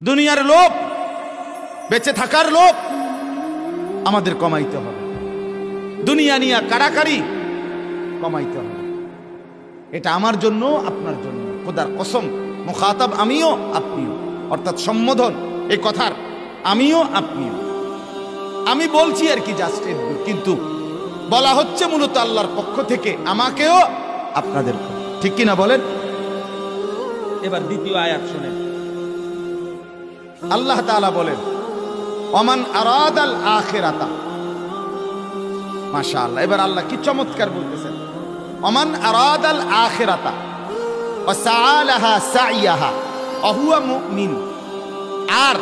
দুনিয়ার লোভ, বেঁচে থাকার লোভ আমাদের কমাইতে হবে। দুনিয়া নিয়ে কাড়াকাড়ি কমাইতে হবে। এটা আমার জন্য, আপনার জন্য, খোদার কসম, মুখাতাব আমিও আপনিও, অর্থাৎ সম্বোধন এই কথার আমিও আপনিও। আমি বলছি আর কি জাস্ট, কিন্তু বলা হচ্ছে মূলত আল্লাহর পক্ষ থেকে আমাকেও আপনাদের, ঠিক কিনা বলেন? এবার দ্বিতীয় আয়াত শুনেন। আল্লাহ তাআলা বলেন, ওমান আরাদাল আখিরাতা। মাশাআল্লাহ, এবার আল্লাহ কি চমৎকার বলতেছেন। ওমান আরাদাল আখিরাতা ওয়া সাআলাহা সাইয়াহা ওয়া হুয়া মুমিন। আর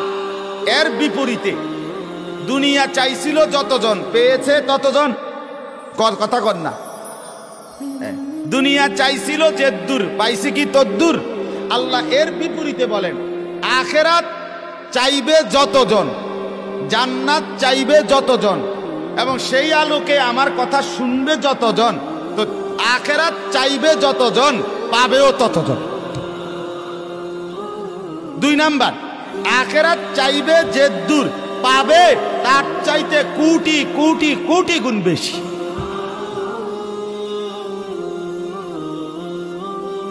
এর বিপরীতে দুনিয়া চাইছিল যতজন, পেয়েছে ততজন। কথা কর না, দুনিয়া চাইছিল যেদ্দুর, পাইছে কি তদ্দুর। আল্লাহ এর বিপরীতে বলেন, আখিরাত চাইবে যতজন, জান্নাত চাইবে যতজন, এবং সেই আলোকে আমার কথা শুনবে যতজন, তো আখিরাত চাইবে যতজন, পাবেও ততজন। দুই নাম্বার, আখিরাত চাইবে যেদ্দুর, পাবে তার চাইতে কোটি কোটি কোটি গুণ বেশি।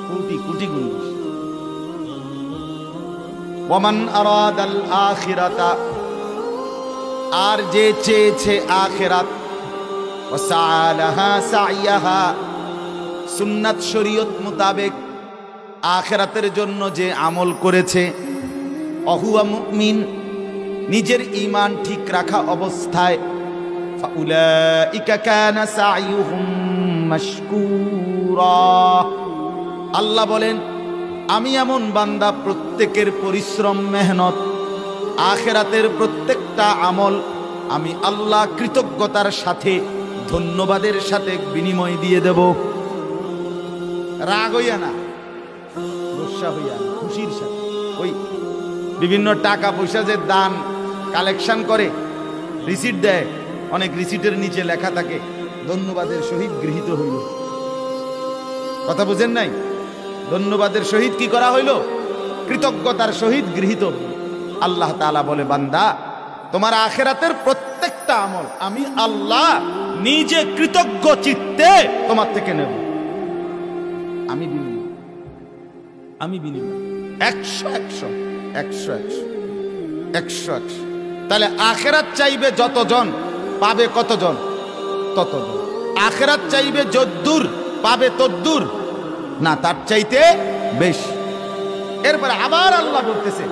কোটি কোটি গুণ বেশি। ওমান আরাদাল আখিরাতা, আর যে চেয়েছে আখিরাত, ওয়া সাআলাহা সাইয়াহা, সুন্নাত শরীয়ত মোতাবেক আখিরাতের জন্য যে আমল করেছে, অহুয়া মুমিন, নিজের ঈমান ঠিক রাখা অবস্থায়, ফাউলাইকা কানা সাইয়ুহুম মাশকুরা। আল্লাহ বলেন, আমি এমন বান্দা প্রত্যেকের পরিশ্রম, মেহনত, আখিরাতের প্রত্যেকটা আমল আমি আল্লাহ কৃতজ্ঞতার সাথে, ধন্যবাদের সাথে বিনিময় দিয়ে দেব। রাগ হইয়া না, গোসা হইয়া না, খুশির সাথে। ওই বিভিন্ন টাকা পয়সা যে দান কালেকশন করে, রিসিট দেয়, অনেক রিসিটের নিচে লেখা থাকে ধন্যবাদের সহিত গৃহীত হইল। কথা বুঝেন নাই? ধন্যবাদের সহিত কি করা হইল? কৃতজ্ঞতার সহিত গৃহীত। আল্লাহ তাআলা বলে, বান্দা তোমার আখিরাতের প্রত্যেকটা আমল আমি আল্লাহ নিজে কৃতজ্ঞ চিত্তে তোমার থেকে নেব। আমি বিনিময়, আমি বিনিময় 100 100। তাহলে আখিরাত চাইবে যতজন, পাবে কতজন? ততজন। আখিরাত চাইবে যদ্দূর, পাবে তদ্দূর না, তার চাইতে বেশি। এরপরে আবার আল্লাহ বলতেছে,